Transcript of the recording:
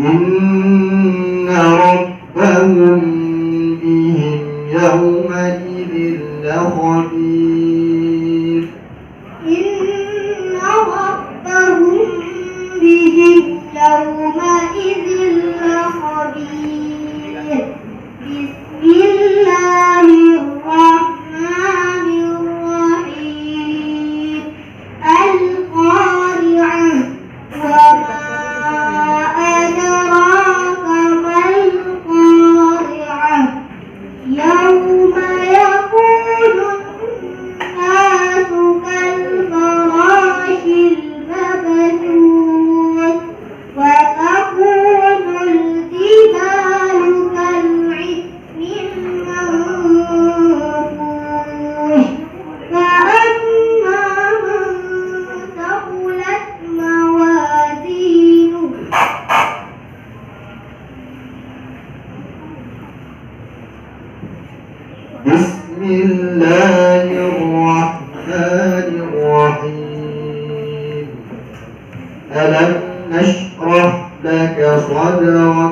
إن ربهم بهم يومئذ لخبير إن ربهم بهم يومئذ لخبير بسم الله الرحمن الرحيم القارعة وما أدراك ما القارعة يوم يكون الناس كالفراش المبثوث وتكون الجبال كالعهن المنفوش فأما من ثقلت موازينه بسم الله الرحمن الرحيم ألم نشرح لك صدرك